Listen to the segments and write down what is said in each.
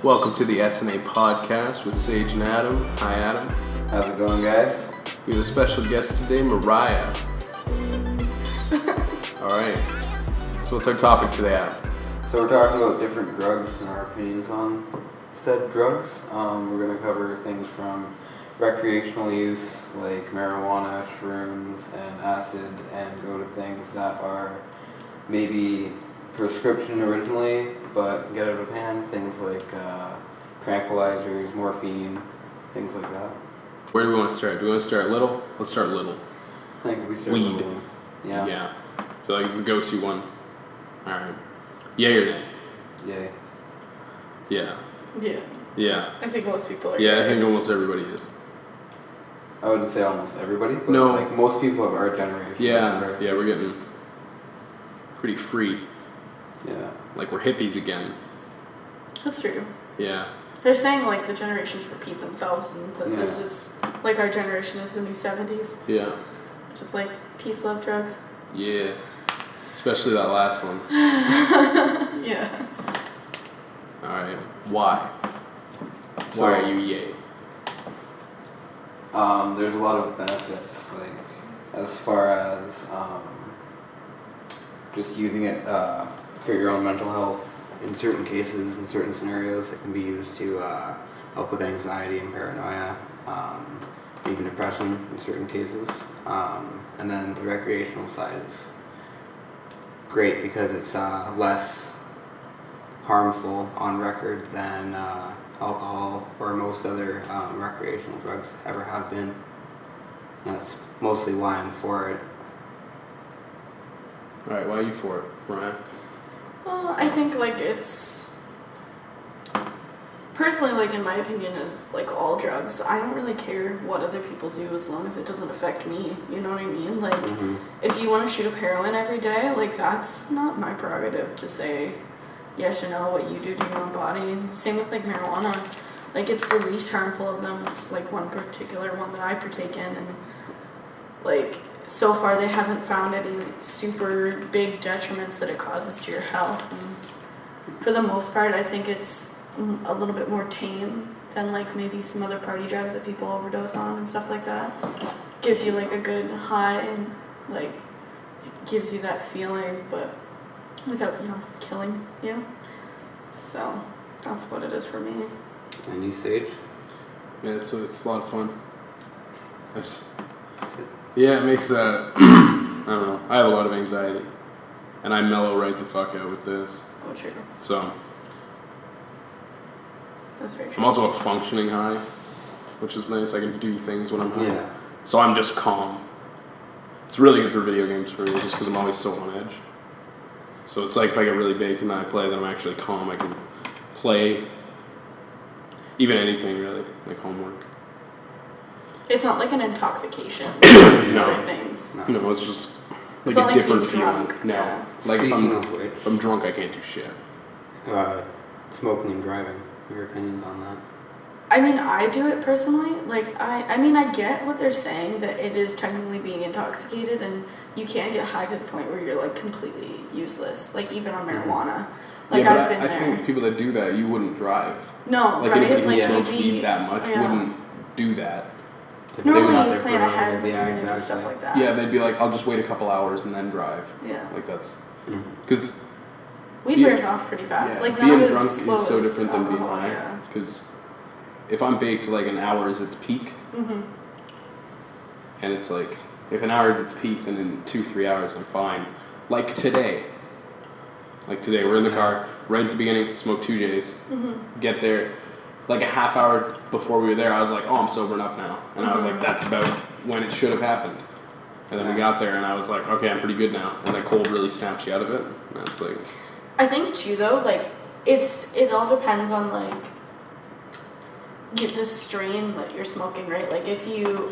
Welcome to the S&A Podcast with Sage and Adam. Hi, Adam. How's it going, guys? We have a special guest today, Mariah. All right. So what's our topic today, Adam? So we're talking about different drugs and our opinions on said drugs. We're going to cover things from recreational use, like marijuana, shrooms, and acid, and go to things that are maybe prescription originally, but get out of hand, things like tranquilizers, morphine, things like that. Where do we want to start? Do we want to start little? Let's start little. I think we start Weed. with little. Yeah. I feel like it's the go-to one. All right. Yay or nay? Yay. Yeah. Yeah. Yeah. I think most people are. Yeah, I think almost everybody is. I wouldn't say almost everybody, but No. like most people of our generation. Yeah, we're getting pretty free. Yeah. Like we're hippies again. That's true. Yeah. They're saying like the generations repeat themselves, and that this is like our generation is the new 70s. Yeah. Just like peace, love, drugs. Yeah. Especially that last one. Yeah. Alright. Why? So, Why are you yay? There's a lot of benefits, like as far as just using it for your own mental health. In certain cases, in certain scenarios, it can be used to help with anxiety and paranoia, even depression in certain cases. And then the recreational side is great because it's less harmful on record than alcohol or most other recreational drugs ever have been. That's mostly why I'm for it. Alright, why are you for it, Mariah? Well, I think like it's personally, like in my opinion, is like all drugs. I don't really care what other people do as long as it doesn't affect me. You know what I mean? Like, if you want to shoot up heroin every day, like that's not my prerogative to say yes or no what you do to your own body. And the same with like marijuana. Like it's the least harmful of them. It's like one particular one that I partake in, and like so far they haven't found any super big detriments that it causes to your health. And for the most part, I think it's a little bit more tame than like maybe some other party drugs that people overdose on and stuff like that. Gives you like a good high and like it gives you that feeling, but without, killing you. So that's what it is for me. And you, Sage? Yeah, it's a lot of fun. Yeah, it makes I don't know. I have a lot of anxiety, and I mellow right the fuck out with this. Oh, true. So That's very true. I'm also a functioning high, which is nice. I can do things when I'm high. Yeah. So I'm just calm. It's really good for video games for me, just because I'm always so on edge. So it's like if I get really baked and then I play, then I'm actually calm. I can play even anything really, like homework. It's not like an intoxication. It's No. other things. No, it's just like It's not a like different being feeling. drunk, No, yeah. like Speaking of which, if I'm drunk, I can't do shit. smoking and driving. Your opinions on that? I mean, I do it personally. Like, I get what they're saying, that it is technically being intoxicated, and you can get high to the point where you're, like, completely useless. Like, even on marijuana. Like, yeah, but I've been I there. think people that do that, you wouldn't drive. No, Like right? anybody who Like, smokes maybe- weed that much yeah. wouldn't do that. Normally Not you their plan ahead prerogative. when Yeah, you're gonna do exactly. stuff like that. Yeah, they'd be like, I'll just wait a couple hours and then drive. Yeah. Like that's Mhm. because Weed wears off pretty fast. Like, being not drunk as is slow so as different than being alcohol, high. yeah. Because if I'm baked like an hour is its peak, Mm-hmm. and it's like if an hour is its peak, then in 2-3 hours I'm fine. Like today. We're in the car right at the beginning, smoke 2 J's, get there. Like a half hour before we were there, I was like, oh, I'm sobering up now. And I was like, that's about when it should have happened. And then we got there, and I was like, okay, I'm pretty good now. And that cold really snaps you out of it. And it's like... I think, too, though, like, it all depends on, like, the strain that you're smoking, right? Like,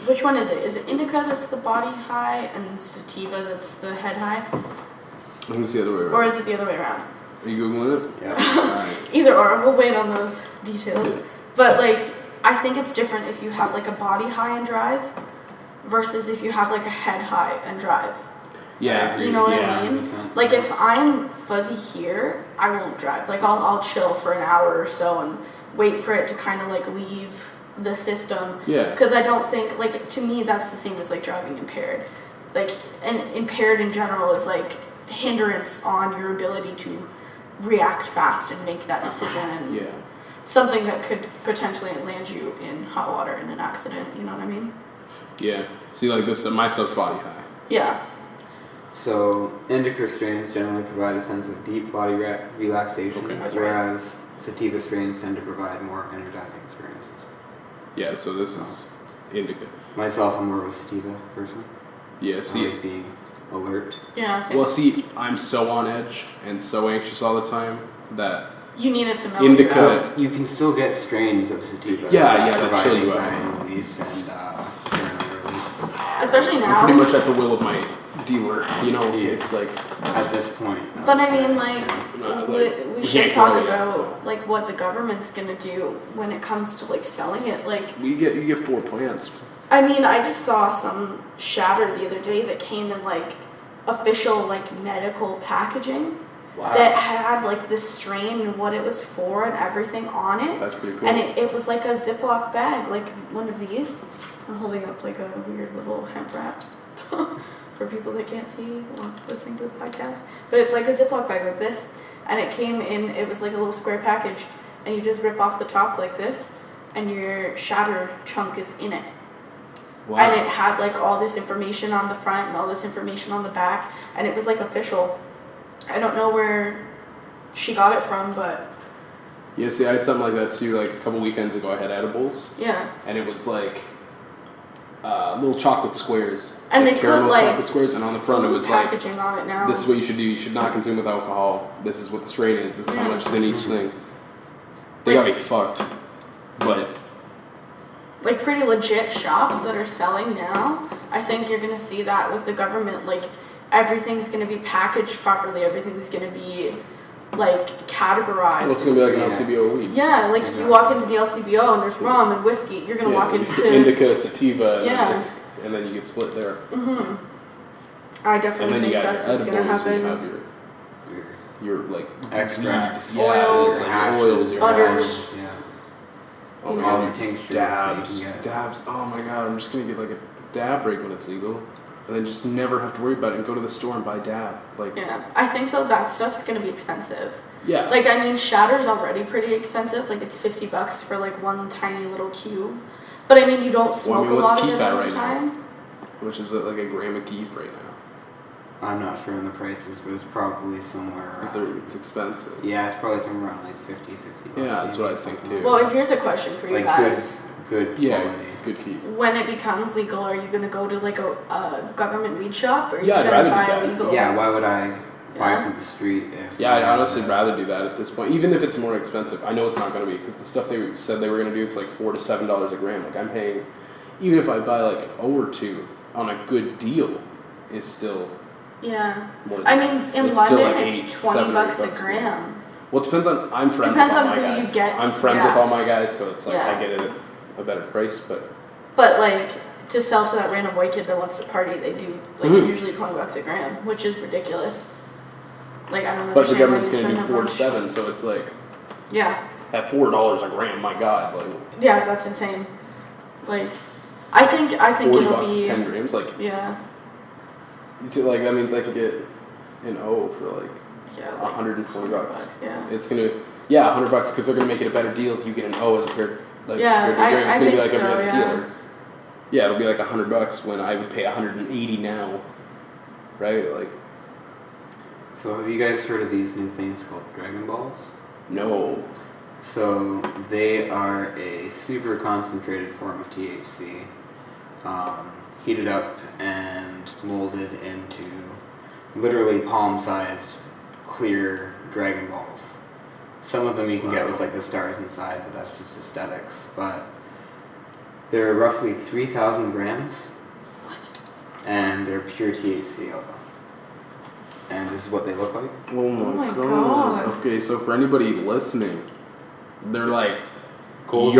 which one is it? Is it indica that's the body high and sativa that's the head high? I think it's the other way around. Or is it the other way around? Are you Googling it? Yeah. Alright. Either or, we'll wait on those details. But, like, I think it's different if you have, like, a body high and drive versus if you have, like, a head high and drive. Yeah. You know what Yeah. I mean? 100%. Like if I'm fuzzy here, I won't drive. Like I'll chill for an hour or so and wait for it to kind of like leave the system. Yeah. Because I don't think, like, to me that's the same as like driving impaired. Like, and impaired in general is like hindrance on your ability to react fast and make that decision, and Yeah. something that could potentially land you in hot water in an accident. You know what I mean? Yeah. See, like this, my stuff's body high. Yeah. So, indica strains generally provide a sense of deep body relaxation, Okay. That's right. whereas sativa strains tend to provide more energizing experiences. Yeah. So this is indica. Myself, I'm more of a sativa person. Yeah. I See. like being alert. Yeah. Same. Well, see, I'm so on edge and so anxious all the time that You need it to mellow Indica- you out. You can still get strains of sativa Yeah, that yeah, that provide chill you out. anxiety relief and paranoia relief. Especially now. I'm pretty much at the will of my dealer. You know, Yeah. it's like At this point. But I mean, like, like, we we should can't talk grow it yet, about so. like what the government's gonna do when it comes to like selling it. Like, you get 4 plants. I mean, I just saw some shatter the other day that came in like official like medical packaging that had like the strain and what it was for and everything on it. That's pretty cool. And it was like a Ziploc bag, like one of these. I'm holding up like a weird little hemp wrap for people that can't see or listening to the podcast. But it's like a Ziploc bag like this. And it came in, it was like a little square package. And you just rip off the top like this, and your shatter chunk is in it. Wow. And it had like all this information on the front and all this information on the back. And it was like official. I don't know where she got it from, but Yeah, see, I had something like that too. Like a couple weekends ago, I had edibles, yeah. and it was like little chocolate squares. And like they caramel put like chocolate squares, and on the front it food was like, packaging on it now. "This is what you should do. You should not consume with alcohol. This is what the strain is. This is how much is in each thing." They got me fucked, but like pretty legit shops that are selling now. I think you're gonna see that with the government. Like everything's gonna be packaged properly. Everything's gonna be like categorized. well, it's gonna be like an Yeah. LCBO weed. Yeah, like you walk into the LCBO and there's rum and whiskey. You're gonna walk into. indica, sativa, Yeah. and then you get split there. I And definitely then you think got that's your what's gonna edibles, and you happen. have your like Extracts. Oils, Yeah, oils, your butters. hash. Yeah. Oh You my know. All god, the tinctures dabs, that you can get. dabs. Oh my god, I'm just gonna get like a dab rig when it's legal, and then just never have to worry about it and go to the store and buy dab. Like Yeah, I think though that stuff's gonna be expensive. yeah, Like I mean, Shatter's already pretty expensive. Like it's $50 for like one tiny little cube. But I mean, you don't smoke mean, a what's lot of keef it at most of right the now? time. which is like a gram of keef right now. I'm not sure on the prices, but it's probably somewhere Because around. it's expensive. Yeah, it's probably somewhere around like 50, 60 bucks. Yeah, that's what I maybe, think, something too. like Well, here's a question for that. you Like guys. good Yeah, quality. good keef. When it becomes legal, are you gonna go to like a government weed shop, or are you Yeah, I'd gonna rather buy do that. illegal? Yeah, why would I buy Yeah. from the street if... Yeah, I'd honestly uh, rather do that at this point, even if it's more expensive. I know it's not going to be because the stuff they said they were going to do, it's like $4 to $7 a gram. Like I'm paying, even if I buy like an O or two on a good deal, is still Yeah. more. Than I mean, in It's still London, like it's 8, $20 7, bucks $8 a gram. Well, it depends on. I'm friends Depends with all on my who you guys. get, I'm friends yeah. with all my guys, so it's like Yeah. I get it at a better price. But But like to sell to that random white kid that wants to party, they do like Mhm. usually $20 a gram, which is ridiculous. Like I don't but the understand why government's you going to spend do that 4 to much. 7, so it's like Yeah, at $4 a gram. My God, like yeah, that's insane. Like, I think 40 it'll bucks be is 10 grams. Like yeah, like that means I could get an O for like yeah, like $120. Yeah. It's gonna $100 because they're gonna make it a better deal if you get an O as a pair. Like Yeah, pair gram. It's I gonna be think like every so, other yeah. dealer. Yeah, it'll be like $100 when I would pay $180 now, right? Like So have you guys heard of these new things called Dragon Balls? no. So they are a super concentrated form of THC, heated up and molded into literally palm-sized clear Dragon Balls. Some of them you can get with like the stars inside, but that's just aesthetics. But they're roughly 3,000 grams, and they're pure THC. And this is what they look like. Oh my, my god. God. Okay, so for anybody listening, they're like Golden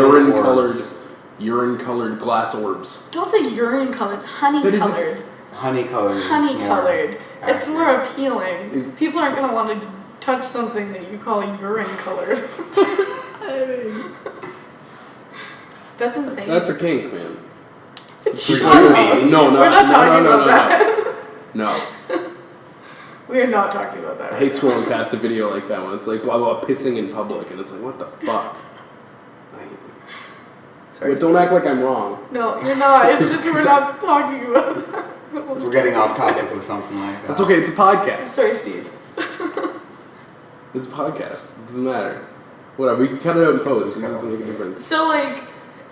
urine colored glass orbs. Don't say urine colored, honey That is- colored. Honey colored. Honey colored. It's more appealing. Is- People aren't gonna want to touch something that you call urine colored. That's insane. That's a kink, man. Shut No, up. no, We're not talking about that. No. We are not talking about that. I hate scrolling past a video like that one. It's like blah blah pissing in public, and it's like, what the fuck? Sorry. But don't act like I'm wrong. No, you're not. It's just we're not talking about that. We're getting off topic with something like that. That's okay. It's a podcast. Sorry, Steve. It's a podcast. It doesn't matter. Whatever. We can cut it out in post. It Cut it doesn't out. make a difference. So, like,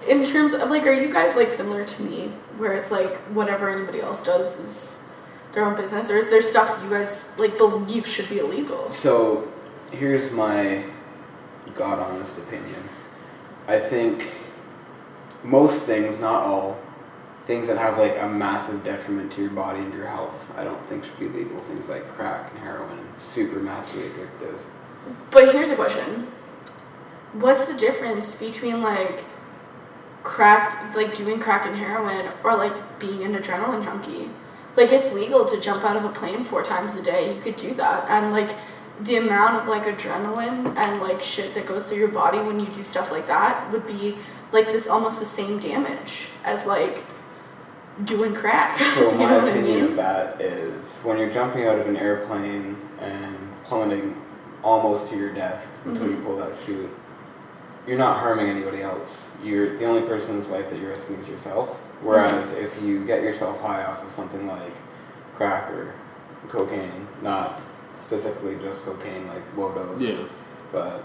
in terms of, like, are you guys, like, similar to me, where it's, like, whatever anybody else does is their own business, or is there stuff you guys, like, believe should be illegal? So, here's my God honest opinion. I think most things, not all, things that have like a massive detriment to your body and your health, I don't think should be legal. Things like crack and heroin, super massively addictive. But here's a question. What's the difference between, like, crack, like, doing crack and heroin, or, like, being an adrenaline junkie? Like, it's legal to jump out of a plane 4 times a day. You could do that. And, like, the amount of, like, adrenaline and, like, shit that goes through your body when you do stuff like that would be, like, this almost the same damage as, like, doing crack. So You my know what I opinion mean? of that is when you're jumping out of an airplane and plummeting almost to your death until you pull that chute, you're not harming anybody else. You're the only person whose life that you're risking is yourself. Whereas if you get yourself high off of something like crack or cocaine, not specifically just cocaine, like low dose, Yeah. but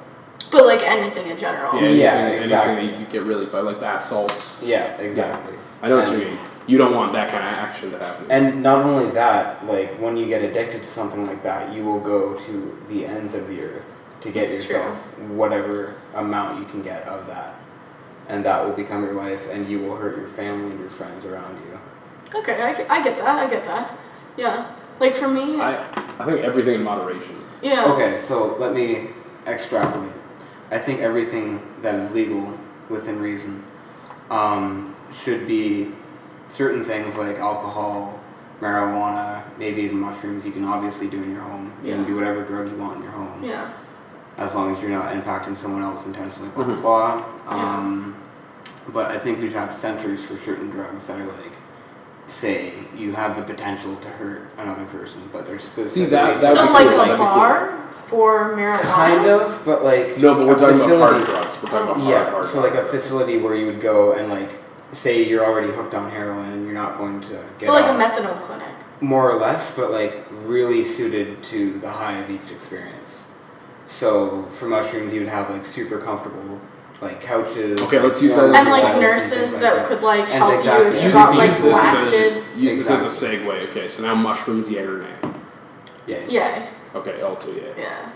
like, anything in general. Anything exactly. that you get really fight, like bath salts. yeah, exactly. I know what you mean. You don't want that kind of action to happen. And not only that, like when you get addicted to something like that, you will go to the ends of the earth to get It's yourself whatever amount you can get of that. And that will become your life, and you will hurt your family and your friends around you. Okay, I get that. Yeah. Like, for me, I think everything in moderation. yeah. Okay, so let me extrapolate. I think everything that is legal within reason should be certain things like alcohol, marijuana, maybe even mushrooms. You can obviously do in your home. You can Yeah. do whatever drug you want in your home. Yeah. As long as you're not impacting someone else intentionally, blah, blah, blah. Yeah. But I think we should have centers for certain drugs that are like, say, you have the potential to hurt another person, but they're specifically... that would So, be like, cool. a bar for marijuana? Kind of, but like... No, but we're a talking facility. about hard drugs. We're talking about Yeah, hard so like a drugs. facility where you would go and like, say you're already hooked on heroin and you're not going to get So, like, off. a methadone clinic? More or less, but like really suited to the high of each experience. So for mushrooms, you'd have like super comfortable like couches. Okay, like, let's use that warm as And, a like, settles and nurses things like that could, like, And help exactly. you if you Use- got, like, use this blasted. Use this as a segue. Okay, so now mushrooms, yeah or nay? Yeah. Yeah. Okay, also yeah. Yeah.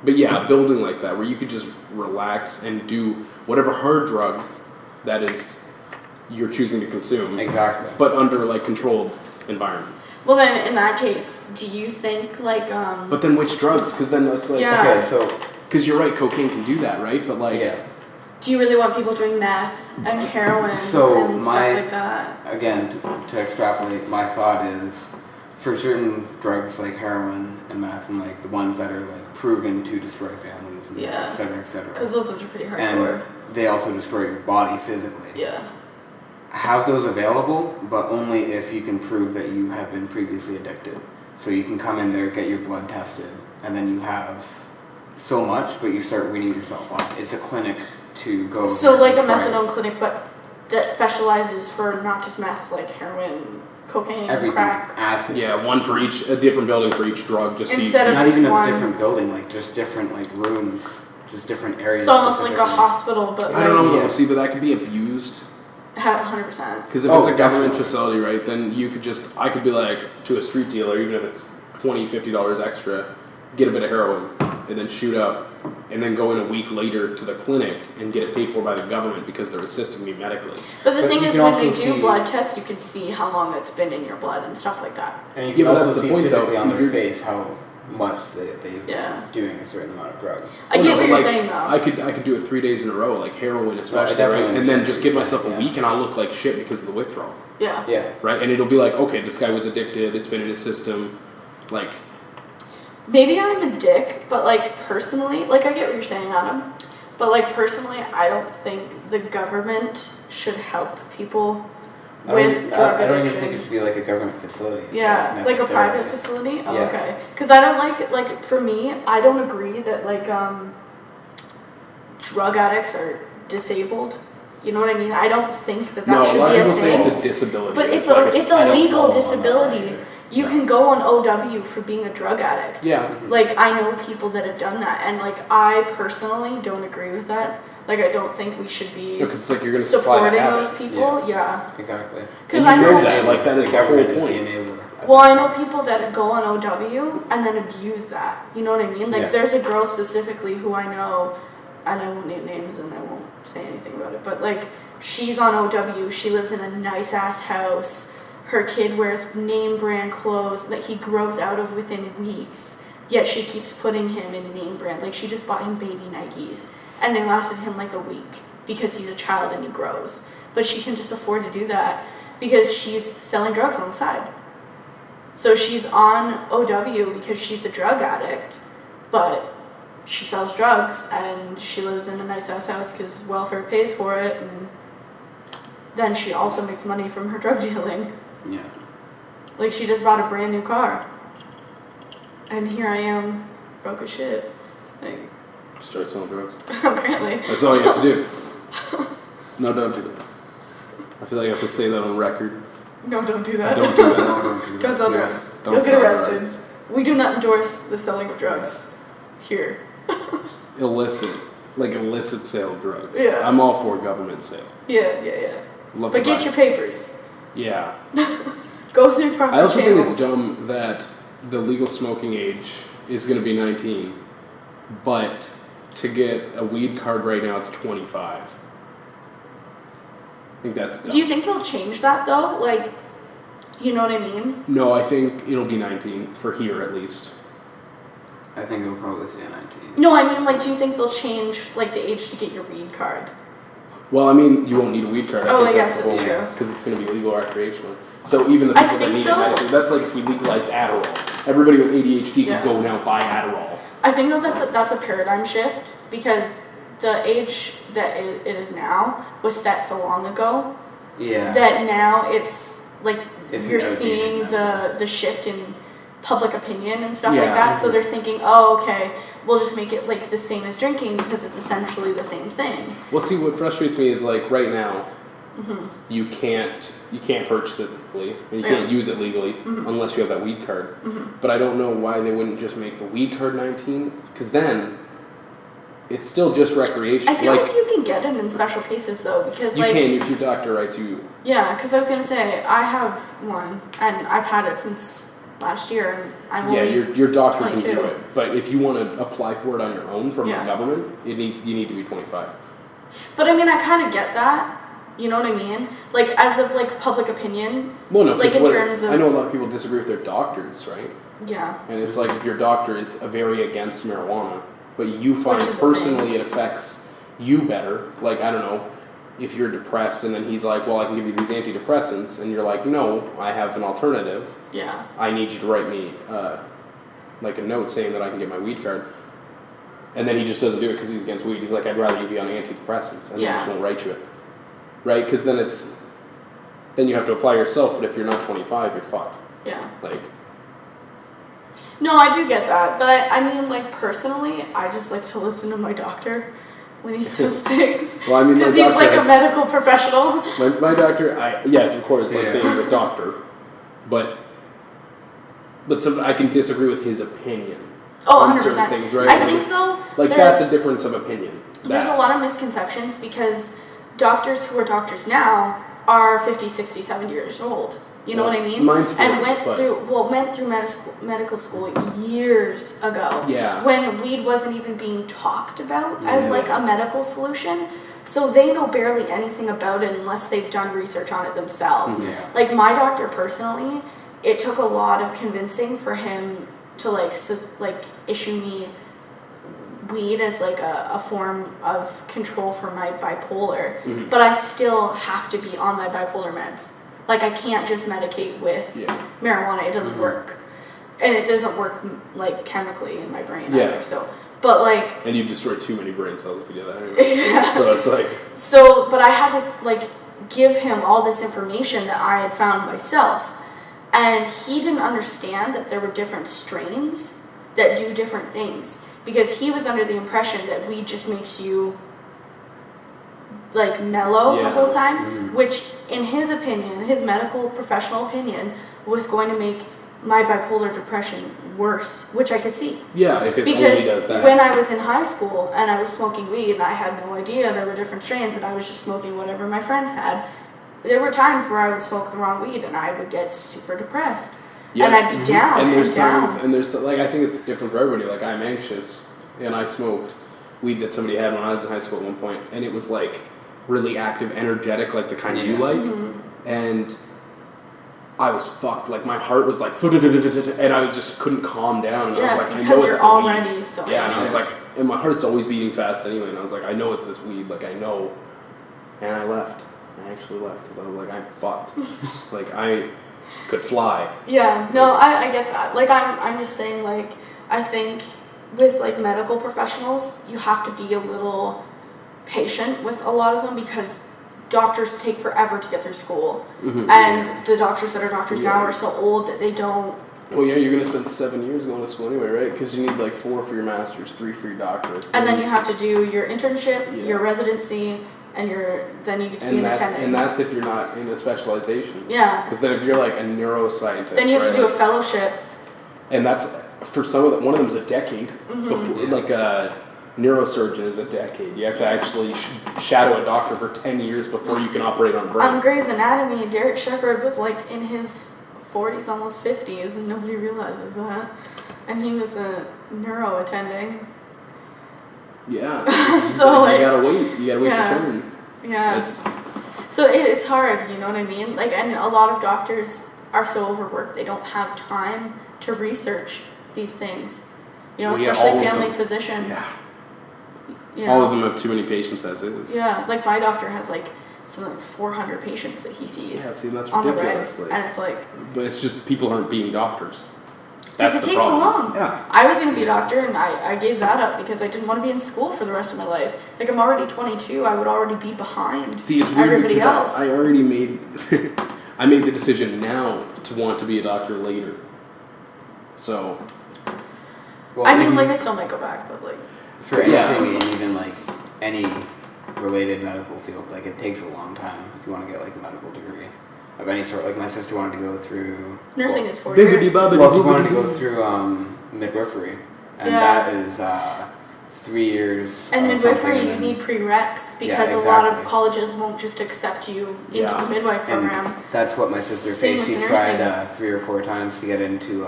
But yeah, a building like that where you could just relax and do whatever hard drug that is you're choosing to consume, Exactly. but under like controlled environment. Well, then, in that case, do you think, like, But then which drugs? Because then it's like Yeah. Okay, so because you're right, cocaine can do that, right? But like yeah. do you really want people doing meth and heroin So and stuff like that? Again, to extrapolate, my thought is for certain drugs like heroin and meth and like the ones that are like proven to destroy families and Yeah. et cetera, et cetera. Because those ones are pretty hardcore. And they also destroy your body physically. Yeah. Have those available, but only if you can prove that you have been previously addicted. So you can come in there, get your blood tested, and then you have so much, but you start weaning yourself off. It's a clinic to go. So, there like a and try methadone clinic, but that specializes for not just meth, like heroin, cocaine, everything, crack. acid. yeah, one for each, a different building for each drug. Just so you Instead of Not just even a one. different building, like just different like rooms, just different areas. So almost like a specifically. hospital, but I don't know. Yeah. See, but that could be abused. 100%. Because if Oh, it's a government definitely. facility, right, then you could just, I could be like, to a street dealer, even if it's $20, $50 extra, get a bit of heroin, and then shoot up, and then go in a week later to the clinic and get it paid for by the government because they're assisting me medically. But the But thing you is, can when also they do see- blood tests, you can see how long it's been in your blood and stuff like that. And you Yeah, can but also that's the see point, physically though. on their You're- face how much they've Yeah. been doing a certain amount of drugs. I get what you're saying, though. I could do it 3 days in a row, like heroin especially, definitely right? And then understand just what give you're myself a saying, week and I'll look like shit because of the withdrawal, Yeah. Yeah. right? And it'll be like, okay, this guy was addicted, it's been in his system, like... Maybe I'm a dick, but like personally, like I get what you're saying, Adam. But like personally, I don't think the government should help people with drug I don't addictions. even think it should be like a government facility. Yeah, like a necessarily. private facility? Oh, Yeah. okay. Because I don't like, for me, I don't agree that, like, drug addicts are disabled. You know what I mean? I don't think that No, should a lot be of a people say thing. it's a disability. But it's like a legal follow on that disability. either. You can go on OW for being a drug addict. Yeah. Like, I know people that have done that. And, like, I personally don't agree with that. Like, I don't think we should be Because it's like you're going to supply supporting habit. those people. Yeah. Exactly. Because And I you know know that, like, that is the the whole government is the point. enabler. Well, I know people that go on OW and then abuse that. You know what I mean? Like, Yeah. there's a girl specifically who I know, and I won't name names and I won't say anything about it, but like, she's on OW. She lives in a nice ass house. Her kid wears name brand clothes that he grows out of within weeks. Yet she keeps putting him in name brand. Like, she just bought him baby Nikes, and they lasted him like a week because he's a child and he grows. But she can just afford to do that because she's selling drugs on the side. So she's on OW because she's a drug addict, but she sells drugs and she lives in a nice ass house because welfare pays for it, and then she also makes money from her drug dealing. Yeah. Like, she just bought a brand new car, and here I am, broke as shit. Like, Start selling drugs. apparently. That's all you have to do. No, don't do that. I feel like you have to say that on record. No, don't do that. Don't do that. No, don't do that. Don't sell Yeah. drugs. Don't You'll get sell arrested. drugs. We do not endorse the selling of drugs here. Illicit sale of drugs. Yeah. I'm all for government sale. Yeah. Love But to get buy your it. papers. Yeah. Go through proper I also think channels. it's dumb that the legal smoking age is going to be 19, but to get a weed card right now it's 25. I think that's dumb. Do you think they'll change that though? Like, you know what I mean? No, I think it'll be 19 for here at least. I think it'll probably stay at 19. No, I mean, like, do you think they'll change like the age to get your weed card? Well, I mean, you won't need a weed card. Oh, I think guess that's that's the whole- true. Because it's going to be legal recreationally. So even the I people that think need it though- medically, that's like if we legalized Adderall. Everybody with ADHD Yeah. could go now buy Adderall. I think that's a paradigm shift because the age that it is now was set so long ago Yeah. that now it's like It's you're outdated seeing now. the shift in public opinion and stuff Yeah. like that. So they're thinking, oh, okay, we'll just make it like the same as drinking because it's essentially the same thing. Well, see, what frustrates me is like right now, Mm-hmm. you can't purchase it legally and you can't use it legally unless you have that weed card. But I don't know why they wouldn't just make the weed card 19, because then it's still just recreation. I feel like you can get it in special cases though because you like can if your doctor writes you. yeah, because I was gonna say I have one and I've had it since last year and I'm Yeah, only your doctor can 22. do it, but if you want to apply for it on your own from Yeah. the government, you need to be 25. But I mean, I kind of get that. You know what I mean? Like, as of, like, public opinion. Well, no, Like, because in terms of... I know a lot of people disagree with their doctors, right? Yeah. And it's like if your doctor is very against marijuana, but you find Which is the personally thing. it affects you better. Like, I don't know, if you're depressed and then he's like, well, I can give you these antidepressants, and you're like, no, I have an alternative. Yeah. I need you to write me like a note saying that I can get my weed card. And then he just doesn't do it because he's against weed. He's like, I'd rather you be on antidepressants, and Yeah. they just won't write you it. Right? Because then then you have to apply yourself, but if you're not 25, you're fucked. Yeah. Like, No, I do get that. But I mean, like, personally, I just like to listen to my doctor when he says things. well, I mean, my Because he's doctor like a has- medical professional. My doctor, yes, of course, like Yeah. he's a doctor, but so I can disagree with his opinion Oh, on 100%. certain things, right? I Like, think it's- so. Like there's- that's a difference of opinion. There's a lot of misconceptions because doctors who are doctors now are 50, 60, 70 years old. You know Well, what I mean? mine's and 40, went but- through medical school years ago. Yeah. When weed wasn't even being talked about as Yeah. like a medical solution. So they know barely anything about it unless they've done research on it themselves. Yeah. Like my doctor personally, it took a lot of convincing for him to like issue me weed as like a form of control for my bipolar, but I still have to be on my bipolar meds. Like I can't just medicate with marijuana. It doesn't work, and it doesn't work like chemically in my brain either. So, but like, and you destroy too many brain cells if you do that anyway. So it's like but I had to like give him all this information that I had found myself, and he didn't understand that there were different strains that do different things. Because he was under the impression that weed just makes you like mellow the whole time, which in his opinion, his medical professional opinion, was going to make my bipolar depression worse, which I could see. Yeah, if it because only does that. When I was in high school and I was smoking weed and I had no idea there were different strains and I was just smoking whatever my friends had, there were times where I would smoke the wrong weed and I would get super depressed. Yeah. And I'd be down and there's down. times, and there's like I think it's different for everybody. Like I'm anxious, and I smoked weed that somebody had when I was in high school at one point, and it was like really active, energetic, like the kind you like, and I was fucked. Like my heart was like, and I was just couldn't calm down. And I was like, I know you're already so anxious. And I was like, and my heart's always beating fast anyway. And I was like, I know it's this weed. Like I know, and I left. I actually left because I was like, I'm fucked. Like I could fly. Yeah, no, I get that. Like I'm just saying, like I think with like medical professionals, you have to be a little patient with a lot of them because doctors take forever to get through school, and the doctors that are doctors now are so old that they don't. Well, yeah, you're gonna spend 7 years going to school anyway, right? Because you need like 4 for your master's, 3 for your doctorate, and then you have to do your internship, your residency. And then you get to be an attendant. And that's if you're not in a specialization. Yeah. Because then if you're like a neuroscientist, then you have to do a fellowship. And that's for some of them. One of them is a decade. Before, like a neurosurgeon is a decade. You have to actually shadow a doctor for 10 years before you can operate on a brain. On Grey's Anatomy, Derek Shepherd was like in his 40s, almost 50s, and nobody realizes that. And he was a neuro attending. Yeah. So you gotta wait. You gotta wait your turn. Yeah. So it's hard, you know what I mean? Like, and a lot of doctors are so overworked they don't have time to research these things. You know, especially family physicians. Yeah. You know? All of them have too many patients as is. Yeah, like my doctor has like something like 400 patients that he sees. Yeah, see, that's on ridiculous. The reg, and it's like. But it's just people aren't being doctors. Because it takes so long. Yeah. I was going to be a doctor, and I gave that up because I didn't want to be in school for the rest of my life. Like, I'm already 22. I would already be behind everybody else. I already made... I made the decision now to want to be a doctor later. So... Well, I mean, like, I still might go back, but, like... For anything, and even, like, any related medical field, like, it takes a long time if you want to get, like, a medical degree. Of any sort. Like my sister wanted to go through nursing is 4 years. Well, she wanted to go through midwifery, and that is 3 years. And midwifery, you need prereqs because a lot of colleges won't just accept you into the midwife program. And that's what my sister faced. She tried 3 or 4 times to get into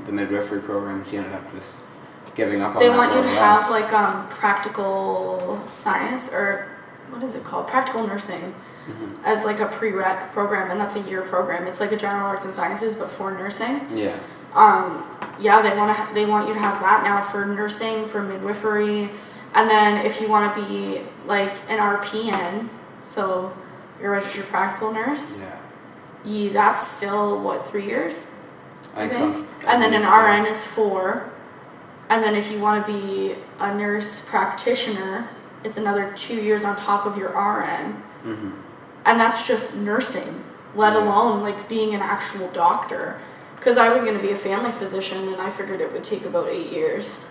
the midwifery program. She ended up just giving up on that. They want you to have like practical science, or what is it called? Practical nursing. As like a prereq program, and that's a year program. It's like a general arts and sciences, but for nursing. Yeah. They want you to have that now for nursing, for midwifery, and then if you want to be like an RPN, so you're a registered practical nurse. Yeah. That's still 3 years? I think. So. And then an RN is 4, and then if you want to be a nurse practitioner, it's another 2 years on top of your RN. And that's just nursing, let alone like being an actual doctor. Because I was going to be a family physician, and I figured it would take about 8 years.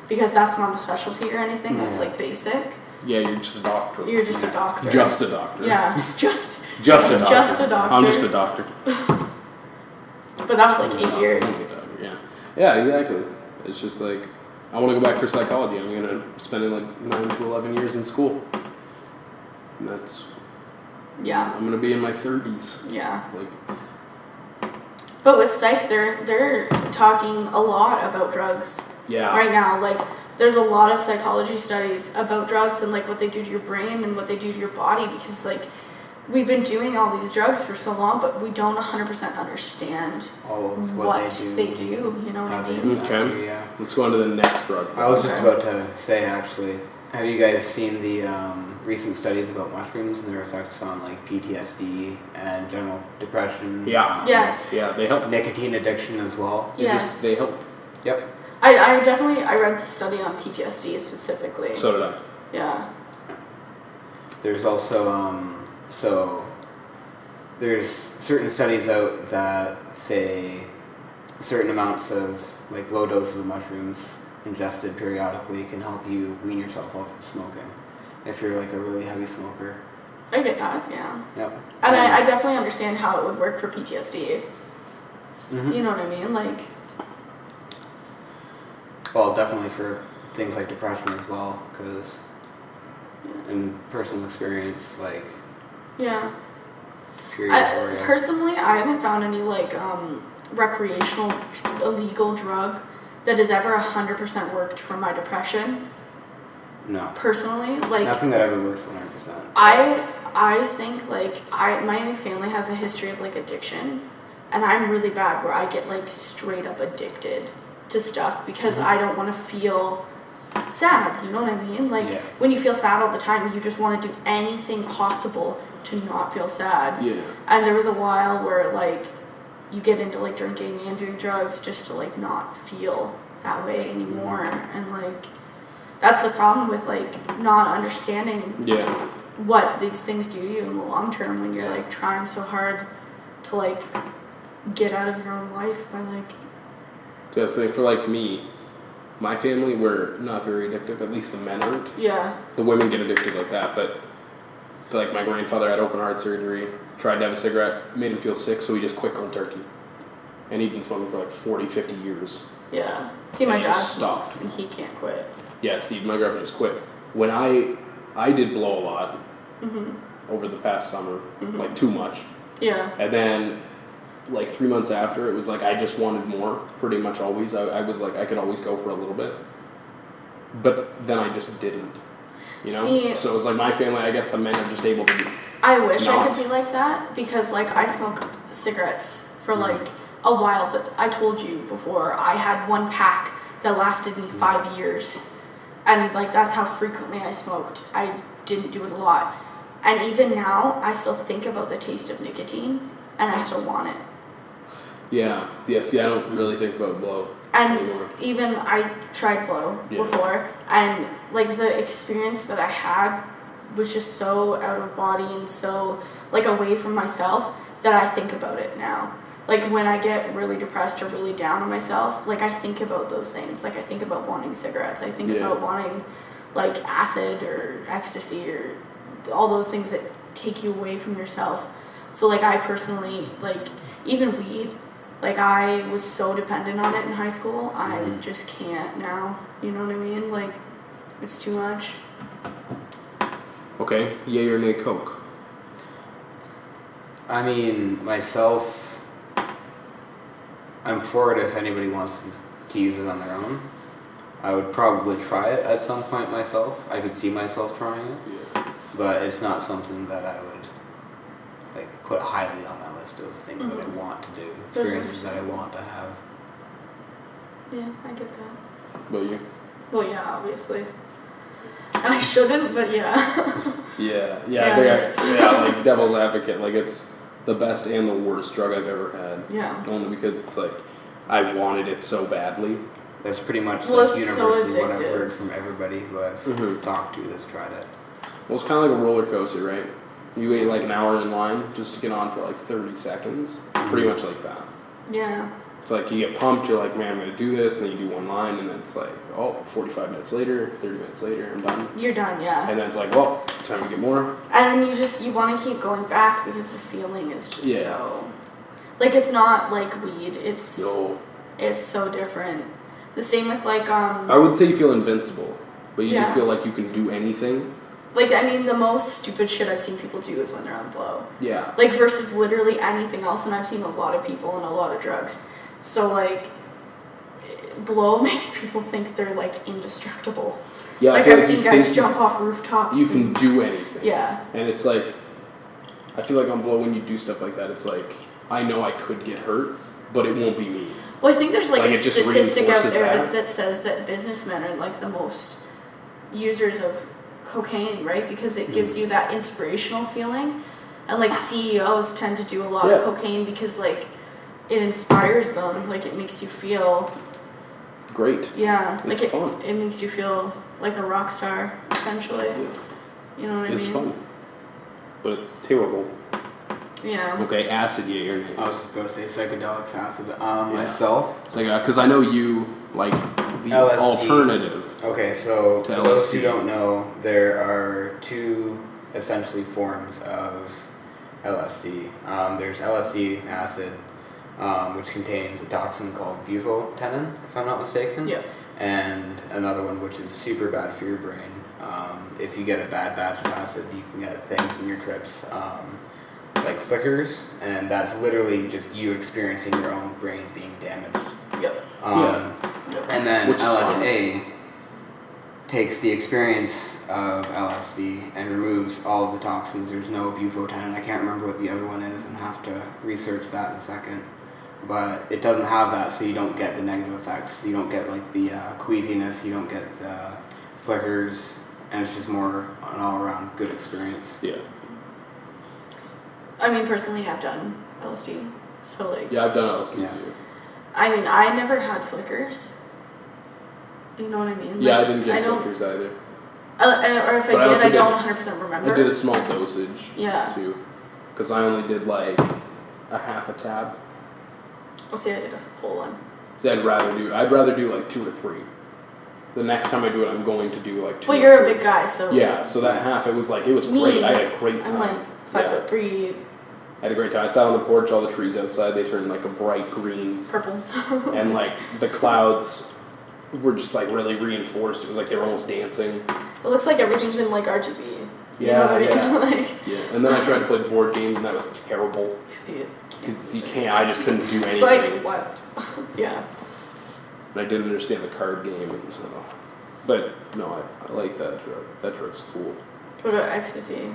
Because that's not a specialty or anything, that's like basic. Yeah, you're just a doctor. You're just a doctor. Just a doctor. Yeah, just a doctor. Just a doctor. I'm just a doctor. But that was like 8 years. Yeah, exactly. It's just like, I want to go back for psychology. I'm going to spend like 9 to 11 years in school. And that's... Yeah. I'm going to be in my 30s. Yeah. Like, but with psych, they're talking a lot about drugs. Yeah. Right now, like, there's a lot of psychology studies about drugs and like what they do to your brain and what they do to your body, because like we've been doing all these drugs for so long, but we don't 100% understand all of what they do. You know what How I they mean? impact Okay. you, yeah. Let's go on to the next drug. I was just Okay. about to say, actually, have you guys seen the recent studies about mushrooms and their effects on like PTSD and general depression? Yeah. Yes. Yeah, they help. Nicotine addiction as well. They help. Yep. I definitely, I read the study on PTSD specifically. So did I. Yeah. There's also there's certain studies out that say certain amounts of like low doses of mushrooms ingested periodically can help you wean yourself off of smoking if you're like a really heavy smoker. I get that, yeah. Yep. And I definitely understand how it would work for PTSD. Mhm. You know what I mean? Like, Well, definitely for things like depression as well, because in personal experience, like yeah. period Personally, I haven't found any like recreational illegal drug that has ever 100% worked for my depression. No. Personally, like Nothing that ever works 100%. I think like my family has a history of like addiction, and I'm really bad where I get like straight up addicted to stuff because I don't want to feel sad, you know what I mean? Like Yeah. when you feel sad all the time, you just want to do anything possible to not feel sad. Yeah. And there was a while where like you get into like drinking and doing drugs just to like not feel that way anymore. And like that's the problem with like not understanding Yeah. what these things do to you in the long term when you're like trying so hard to like get out of your own life by like Just think for like me, my family were not very addictive. At least the men aren't. yeah. The women get addicted like that, but like my grandfather had open heart surgery, tried to have a cigarette, made him feel sick, so he just quit cold turkey. And he'd been smoking for like 40, 50 years. Yeah. See, my And he dad just stopped. smokes and he can't quit. Yeah, see, my grandpa just quit. When I did blow a lot over the past summer, like too much. Yeah. And then like 3 months after, it was like I just wanted more, pretty much always. I was like, I could always go for a little bit. But then I just didn't. You know? See- So it was like my family, I guess the men are just able to I wish I Not. could be like that because like I smoked cigarettes for like a while, but I told you before I had one pack that lasted me 5 years, and like that's how frequently I smoked. I didn't do it a lot, and even now I still think about the taste of nicotine, and I still want it. Yeah. See, I don't really think about blow And anymore. even I tried blow Yeah. before, and like the experience that I had was just so out of body and so like away from myself that I think about it now. Like when I get really depressed or really down on myself, like I think about those things. Like I think about wanting cigarettes. I think Yeah. about wanting like acid or ecstasy or all those things that take you away from yourself. So like I personally like even weed. Like I was so dependent on it in high school. I just can't now. You know what I mean? Like it's too much. Okay, yay or nay Coke? I mean, myself, I'm for it if anybody wants to use it on their own. I would probably try it at some point myself. I could see myself trying it, but it's not something that I would like put highly on my list of things that I want to do, experiences that I want to have. Yeah, I get that. Will you? Well, yeah, obviously. I shouldn't, but yeah. Yeah, Yeah. I think like devil's advocate, like it's the best and the worst drug I've ever had. Yeah. Only because it's like I wanted it so badly. That's pretty much Well, like it's so universally what I've addictive. heard from everybody who I've talked to that's tried it. Well, it's kind of like a roller coaster, right? You wait like an hour in line just to get on for like 30 seconds. Pretty much like that. Yeah. It's like you get pumped, you're like, man, I'm going to do this, and then you do one line, and then it's like, oh, 45 minutes later, 30 minutes later, I'm done. You're done, yeah. And then it's like, well, time to get more. And then you want to keep going back because the feeling is just Yeah. so... Like, it's not like weed. It's so different. The same with, like, I would say you feel invincible, but you Yeah. do feel like you can do anything. Like, I mean, the most stupid shit I've seen people do is when they're on blow. Yeah. Like, versus literally anything else, and I've seen a lot of people on a lot of drugs. So, like, blow makes people think they're, like, indestructible. Yeah, I Like, feel I've like you seen guys think jump off rooftops. You can and- do anything. Yeah. And it's like, I feel like on blow when you do stuff like that, it's like I know I could get hurt, but it won't be me. Well, I think there's like a it just statistic out reinforces there that. that says that businessmen are like the most users of cocaine, right? Because it gives you that inspirational feeling, and like CEOs tend to do a lot of cocaine because like it inspires them, like it makes you feel great. Yeah, It's like fun. it makes you feel like a rock star essentially. Yeah. You know what I It's mean? fun, but it's terrible. Yeah. Okay, acid, yeah, your name. I was just going to say psychedelics, acid. Myself. It's like because I know you like the LSD. alternative. Okay, so To for those who LSD. don't know, there are two essentially forms of LSD. There's LSD acid, which contains a toxin called bufotenin, if I'm not mistaken. Yep. And another one which is super bad for your brain. If you get a bad batch of acid, you can get things in your trips, like flickers, and that's literally just you experiencing your own brain being damaged. Yep. And then Which is LSA takes the experience of LSD and removes all of the toxins. There's no bufotenin. I can't remember what the other one is and have to research that in a second. But it doesn't have that, so you don't get the negative effects. You don't get like the queasiness, you don't get the flickers, and it's just more an all-around good experience. Yeah. I mean, personally, I've done LSD, so like. Yeah, I've done LSD Yeah. too. I mean, I never had flickers. You know what I mean? Yeah, Like, I didn't get don't- flickers either. or if I But I did, also I don't did- 100% remember. I did a small dosage Yeah. too, because I only did like a half a tab. Oh, see, I did a whole one. So I'd rather do like 2 or 3. The next time I do it, I'm going to do like 2. Well, or you're a 3. big guy, so. Yeah, so that half, it was Me, great. I had a great time. I'm like 5'3", I had a great time. I sat on the porch, all the trees outside, they turned like a bright green, purple. and like the clouds were just like really reinforced. It was like they were almost dancing. It looks like everything's in like RGB. You Yeah, know what I yeah. mean? Like, Yeah, and then I tried to play board games, and that was terrible. you see it. Because you can't, I just couldn't do anything. It's like, what? Yeah. And I didn't understand the card game, and so. But no, I like that drug. That drug's cool. What about ecstasy?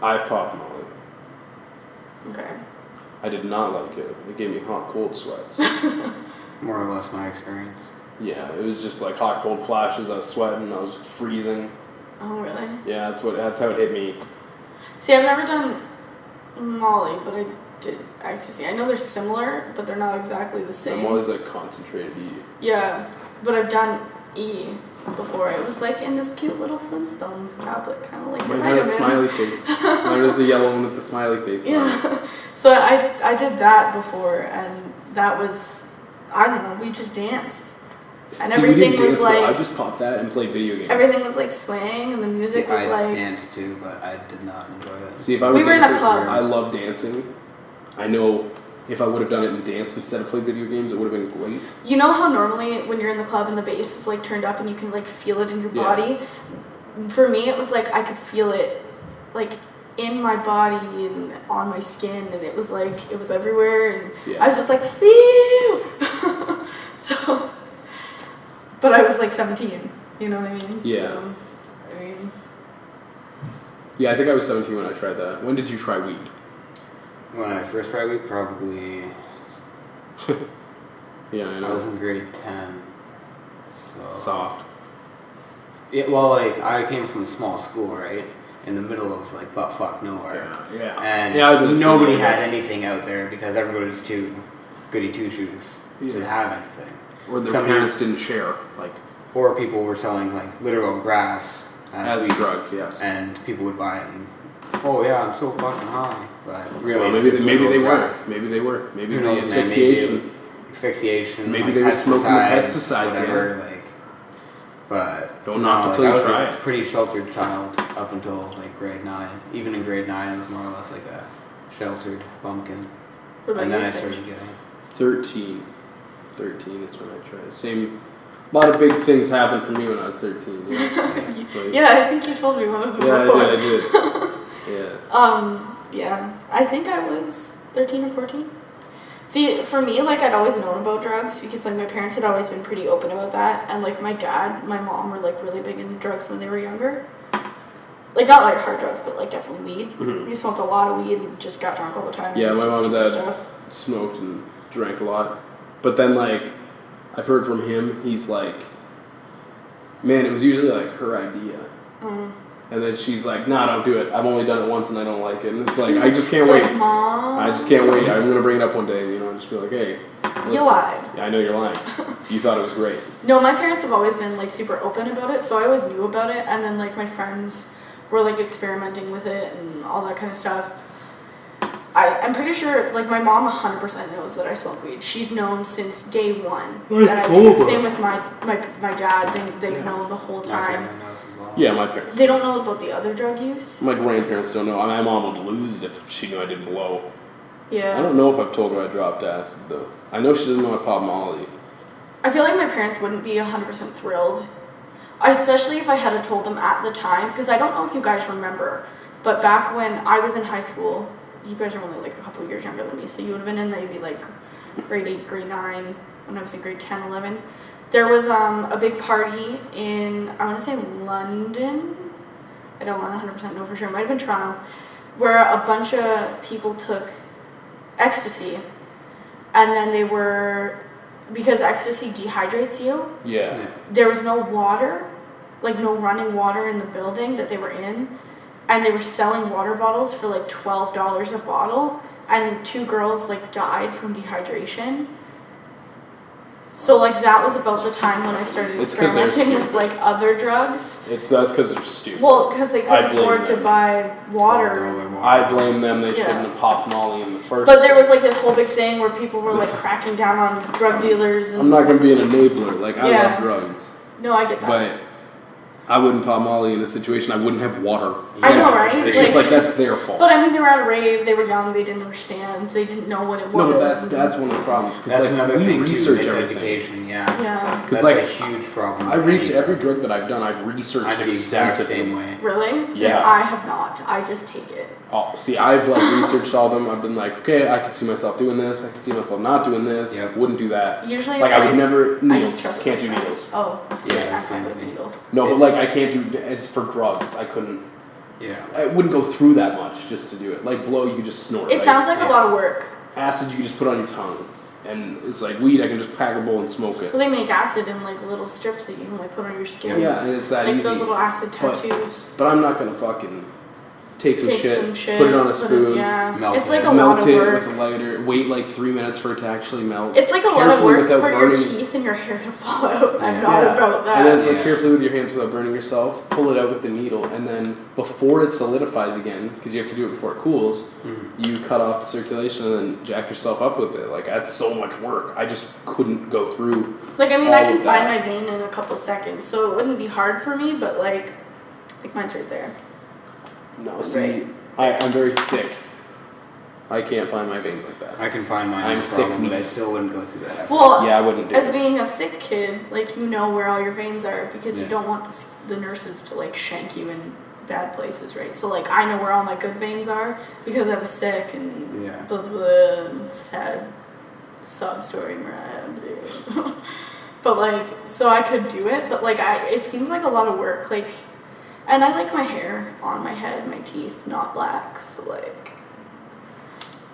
I've popped Molly. Okay. I did not like it. It gave me hot, cold sweats. More or less my experience. Yeah, it was just like hot, cold flashes. I was sweating. I was freezing. Oh, really? Yeah, that's how it hit me. See, I've never done Molly, but I did ecstasy. I know they're similar, but they're not exactly the same. Molly's like concentrated E. Yeah, but I've done E before. It was like in this cute little Flintstones tablet, kind of like Mine your had a vitamins. smiley face. Mine was the yellow one with the smiley face on it. Yeah. So I did that before, and that was, I don't know, we just danced. And See, we everything didn't was dance, though. I like, just popped that and played video games. everything was like swaying, and the music was I like, danced too, but I did not enjoy it. See, if I was We were in a dancing, club. I love dancing. I know if I would have done it in dance instead of played video games, it would have been great. you know how normally when you're in the club and the bass is like turned up and you can like feel it in your Yeah. body? For me, it was like I could feel it like in my body and on my skin, and it was like, it was everywhere, and Yeah. I was just like, woo! So, but I was like 17, you know what I mean? Yeah. So, I mean, Yeah, I think I was 17 when I tried that. When did you try weed? When I first tried weed, probably Yeah, I I know. was in grade 10. So Soft. Yeah, well, like I came from a small school, right, in the middle of like buttfuck nowhere, Yeah. and Yeah, I was in a nobody city, had yes. anything out there because everybody was too goody two shoes to Yeah. have anything. Or their Some parents didn't share, like, Or people were selling like literal grass as weed, drugs, yes. and people would buy it and, oh yeah, I'm so fucking high, but really, Well, it's maybe just they literal were. grass. Maybe they were. Maybe Who the knows, man? asphyxiation. Asphyxiation. Maybe like they were smoking the pesticides, pesticides, whatever. Like, but Don't knock it like, till you I was try a it. pretty sheltered child up until like grade 9. Even in grade 9, I was more or less like a sheltered bumpkin, what about and then you, I Sage? started getting. 13. 13 is when I tried. Same. A lot of big things happened for me when I was 13. Yeah, Like- Yeah, I think you told me one of them Yeah, before. I did. Yeah. Yeah, I think I was 13 or 14. See, for me, like, I'd always known about drugs because, like, my parents had always been pretty open about that. And, like, my dad, my mom were, like, really big into drugs when they were younger. Like, not like hard drugs, but like definitely weed. Mhm. He smoked a lot of weed and just got drunk all the time. Yeah, and my did mom and stupid dad stuff. smoked and drank a lot. But then, like, I've heard from him, he's like, man, it was usually like her idea. And then she's like, nah, don't do it. I've only done it once and I don't like it. And it's like, I just can't It's wait. like, Mom, I just can't wait. I'm going to bring it up one day, you know, and just be like, hey. you lied. Yeah, I know you're lying. You thought it was great. No, my parents have always been like super open about it, so I always knew about it. And then like my friends were like experimenting with it and all that kind of stuff. I'm pretty sure like my mom 100% knows that I smoke weed. She's known since day one that I do. Same with my dad. They've known the whole My time. family knows as well. Yeah, my parents. They don't know about the other drug use. My grandparents don't know. My mom would lose if she knew I did blow. Yeah. I don't know if I've told her I dropped acid, though. I know she doesn't know I popped Molly. I feel like my parents wouldn't be 100% thrilled, especially if I had told them at the time, because I don't know if you guys remember, but back when I was in high school, you guys are only like a couple of years younger than me, so you would have been in maybe like grade 8, grade 9, when I was in grade 10, 11. There was a big party in, I want to say London, I don't 100% know for sure, it might have been Toronto, where a bunch of people took ecstasy, and then they were, because ecstasy dehydrates you, Yeah. there was no water, like no running water in the building that they were in, and they were selling water bottles for like $12 a bottle, and 2 girls like died from dehydration. So like that was about the time when I started It's 'cause they're experimenting with stupid. like other drugs. That's because they're stupid. Well, because they I couldn't blame afford to them. buy water. I blame them. They Yeah. shouldn't have popped Molly in the first But there was like place. this whole big thing where people were like This is- cracking down on drug dealers and I'm not going to be an enabler. Like, I Yeah. love drugs. no, I get that. But I wouldn't pop Molly in a situation. I wouldn't have water. I know, right? It's just like that's their fault. But I mean, they were at a rave. They were young. They didn't understand. They didn't know what it was. No, but that's one of the problems. Because That's like, another we thing too. research Is everything. education. Yeah. Yeah. Because That's like a huge problem. I with research any every drug. drug that I've done. I've researched I'm the exact extensively. same way. Really? Yeah. I have not. I just take it. Oh, see, I've like researched all of them. I've been like, okay, I could see myself doing this. I could see myself not doing this. Yep. Wouldn't do that. Usually Like it's I would never I just needles. trust Can't do my friends. needles. Oh, see, Yeah, I'm same fine with thing. needles. No, but like I can't do. It's for drugs. I couldn't. Yeah. I wouldn't go through that much just to do it. Like blow, you just snort. It sounds like yeah. a lot of work. Acid. You can just put on your tongue, and it's like weed. I can just pack a bowl and smoke it. Well, they make acid in like little strips that you can like put on your skin. Yeah, and it's that Like easy. those little acid But- tattoos. But I'm not gonna fucking take some, Take shit, some shit. put it on a put spoon, yeah. melt It's like it. a lot melt of it work. with a lighter, wait like 3 minutes for it to actually melt. It's like a lot of Carefully work without for your burning- teeth and your hair to fall out. I'm Yeah. not Yeah. about that. And then it's like Yeah. carefully with your hands without burning yourself, pull it out with the needle, and then before it solidifies again, because you have to do it before it cools, you cut off the circulation and then jack yourself up with it. Like that's so much work. I just couldn't go through. Like, I mean, I all can of find that. my vein in a couple seconds, so it wouldn't be hard for me, but like mine's right there. No, see, Right. I'm very thick. I can't find my veins like that. I can find mine I'm no problem, thick but I meat. still wouldn't go through that effort. Well, Yeah, I wouldn't do as it. being a sick kid, like, you know where all your veins are because you Yeah. don't want the nurses to like shank you in bad places, right? So like I know where all my good veins are because I was sick and Yeah. blah blah, sad sob story, Mariah. Blah. But like, so I could do it, but like it seems like a lot of work, like, and I like my hair on my head, my teeth not black, so like,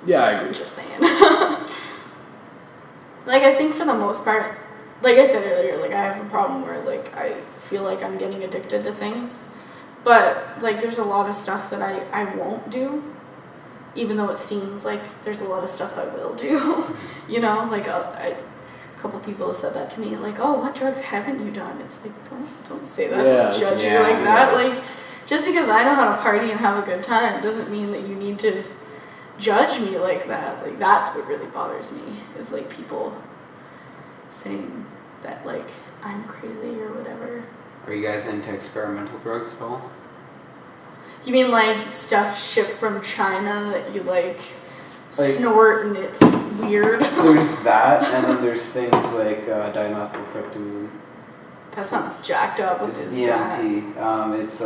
Yeah, I agree. just saying. Like, I think for the most part, like I said earlier, like I have a problem where like I feel like I'm getting addicted to things, but like there's a lot of stuff that I won't do, even though it seems like there's a lot of stuff I will do. You know, like a couple people have said that to me, like, oh, what drugs haven't you done? It's like, don't say that, Yeah, don't judge yeah, me like that. yeah. Like, just because I know how to party and have a good time doesn't mean that you need to judge me like that. Like, that's what really bothers me, is like people saying that like I'm crazy or whatever. Are you guys into experimental drugs at all? You mean like stuff shipped from China that you like Like- snort and it's weird? There's that, and then there's things like dimethyltryptamine. That sounds jacked up. What It's is that? DMT. It's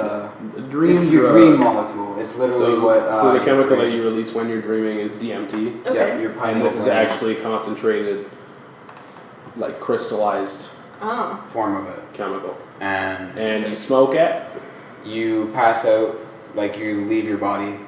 Dream it's your drug. dream molecule. It's literally So, what. so the your chemical that brain- you release when you're dreaming is DMT, Okay. Yeah, your pineal and this is gland actually concentrated, like crystallized Oh. form of it, chemical. and And you smoke it, you pass out, like you leave your body.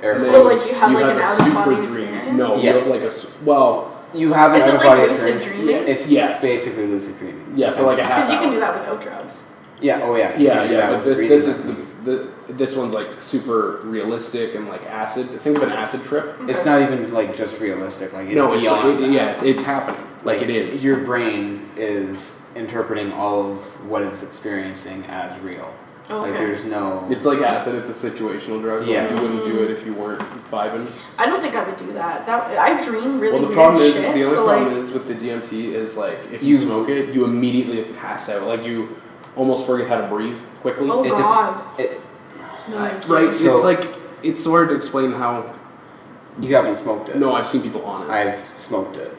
So like you have you like have an a out of body super dream. experience? No, Yeah. you have like well, You have an Is it out of like body lucid experience. dreaming? It's Yes. basically lucid dreaming. yeah, for like a half Because you can hour. do that without drugs. Yeah. Oh yeah. you Yeah, can do yeah, that but with this breathing is technique. this one's like super realistic and like acid. Think of an acid trip. It's not even like just realistic. Like it's No, it's beyond. that. yeah, it's happening. Like it is. Your brain is interpreting all of what it's experiencing as real. Okay. Like there's no. It's like acid. It's a situational drug. Yeah. Like, you wouldn't do it if you weren't vibing. I don't think I would do that. I dream really Well, the weird problem is shit. the only so problem like, is with the DMT is like if you smoke it, you immediately pass out. Like you almost forget how to breathe quickly. oh It de- god. it, No, thank you. Right. So- it's like it's hard to explain how. you haven't smoked it. No, I've seen people on it. I've smoked it,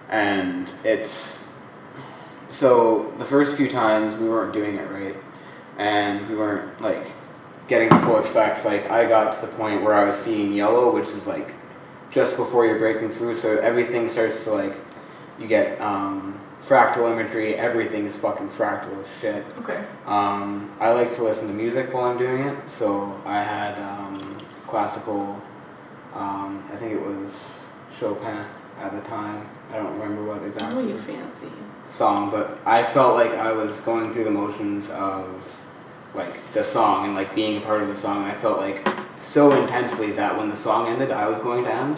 and it's so the first few times we weren't doing it right, and we weren't like getting the full effects. Like I got to the point where I was seeing yellow, which is like just before you're breaking through. So everything starts to like you get fractal imagery. Everything is fucking fractal as shit. Okay. I like to listen to music while I'm doing it, so I had classical. I think it was Chopin at the time. I don't remember what Oh, exactly you fancy. song, but I felt like I was going through the motions of like the song and like being a part of the song. And I felt like so intensely that when the song ended, I was going to end.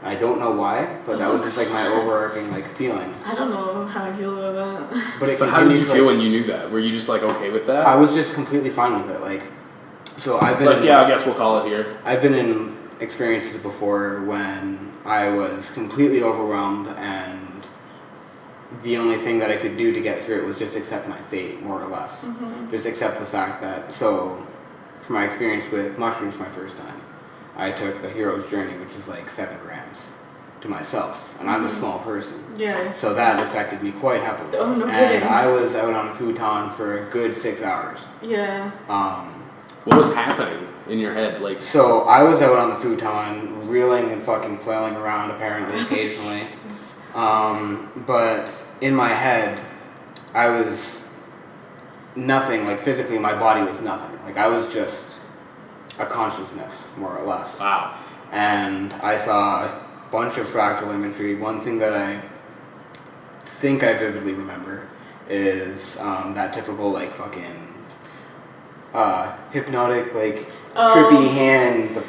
I don't know why, but that was just like my overarching like feeling. I don't know how I feel about that. But it But how did you continued, feel like, when you knew that? Were you just like okay with that? I was just completely fine with it. Like, so I've been like yeah, I guess we'll call it here. I've been in experiences before when I was completely overwhelmed and the only thing that I could do to get through it was just accept my fate, more or less. Mm-hmm. Just accept the fact that, so from my experience with mushrooms my first time, I took the hero's journey, which is like 7 grams to myself, and I'm a small person. Yeah. So that affected me quite heavily. Oh, no and kidding. I was out on a futon for a good 6 hours. Yeah. What was happening in your head? Like So I was out on the futon, reeling and fucking flailing around apparently occasionally. But in my head, I was nothing, like physically my body was nothing. Like I was just a consciousness, more or less. wow. And I saw a bunch of fractal imagery. One thing that I think I vividly remember is that typical like fucking hypnotic like trippy hand, the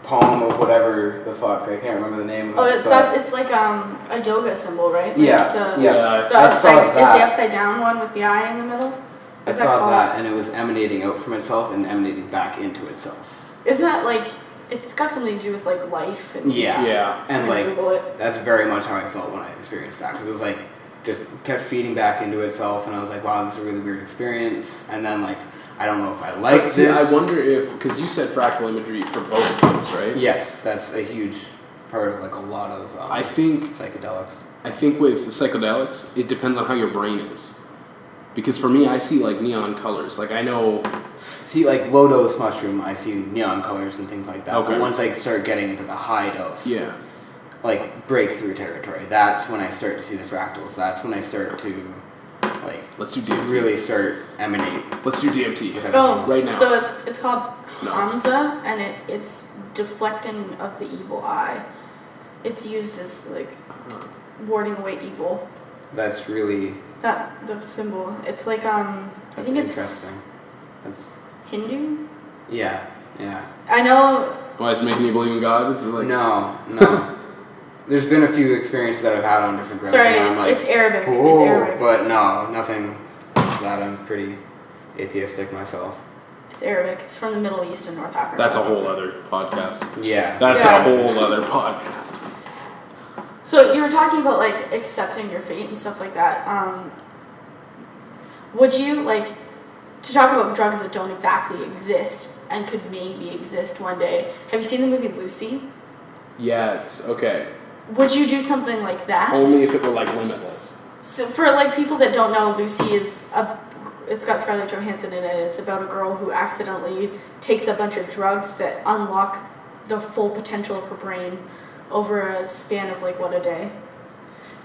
palm of whatever the fuck, I can't remember the name of Oh, it. it's like a yoga symbol, right? Like Yeah, the, yeah. The I upside, saw is the that. upside down one with the eye in the middle? I Is that saw called? that, and it was emanating out from itself and emanating back into itself. Isn't that like, it's got something to do with like life and Yeah. Yeah. And I like, Google it. that's very much how I felt when I experienced that. 'Cause it was like, just kept feeding back into itself, and I was like, wow, this is a really weird experience. And then like, I don't know if I like But see, this. I wonder if because you said fractal imagery for both of those, right? Yes, that's a huge part of like a lot of I think psychedelics. with psychedelics, it depends on how your brain is. Because for me, I see like neon colors. Like I know. See, like low dose mushroom, I see neon colors and things like that. Okay. But once I start getting into the high dose, Yeah. like breakthrough territory, that's when I start to see the fractals. That's when I start to like Let's do DMT. really start emanate. Let's do DMT. with Oh, everything. Right now. So it's called No, it's- Hamza, and it's deflecting of the evil eye. It's used as like warding away evil. That's really That the symbol. It's like I that's think it's interesting. That's Hindu. yeah. I know. Why it's making you believe in God? It's like No. There's been a few experiences that I've had on different grounds. Sorry, where I'm like, it's Arabic. "Whoa," It's Arabic. but no, nothing like that. I'm pretty atheistic myself. It's Arabic. It's from the Middle East and North Africa. that's a whole other podcast. Yeah. That's Yeah. a whole other podcast. So you were talking about like accepting your fate and stuff like that. Would you like to talk about drugs that don't exactly exist and could maybe exist one day? Have you seen the movie Lucy? Yes. Okay. Would you do something like that? Only if it were like limitless. So for like people that don't know, Lucy is it's got Scarlett Johansson in it. It's about a girl who accidentally takes a bunch of drugs that unlock the full potential of her brain over a span of like a day.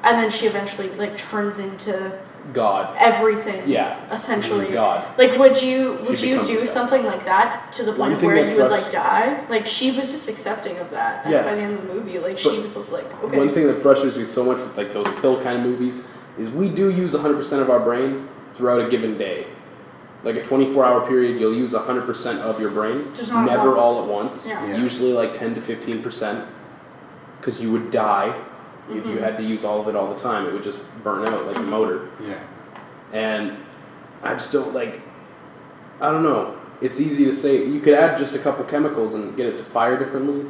And then she eventually like turns into God. everything. Yeah. Essentially. God. Like, would you becomes do God. something like that to the One point of thing where that you would frust- like die? Like, she was just accepting of that Yeah. by the end of the movie. Like, she But was just like, okay. One thing that frustrates me so much with like those pill kind of movies is we do use 100% of our brain throughout a given day. Like a 24-hour period, you'll use 100% of your brain. Just not at never once. all at once. Yeah. Yeah. Usually like 10 to 15%. Because you would die if you had to use all of it all the time. It would just burn out like a motor. Yeah. And I just don't like, I don't know. It's easy to say, you could add just a couple chemicals and get it to fire differently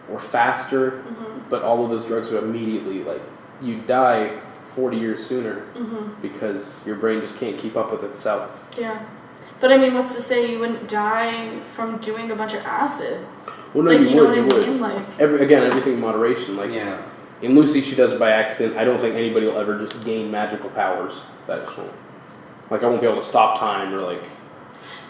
or faster, but all of those drugs would immediately, like, you'd die 40 years sooner because your brain just can't keep up with itself. Yeah. But I mean, what's to say you wouldn't die from doing a bunch of acid? Well, no, Like, you you know would, what I you mean? would. Like, Everything in moderation. Like, Yeah. in Lucy, she does it by accident. I don't think anybody will ever just gain magical powers. That just won't. Like, I won't be able to stop time or, like...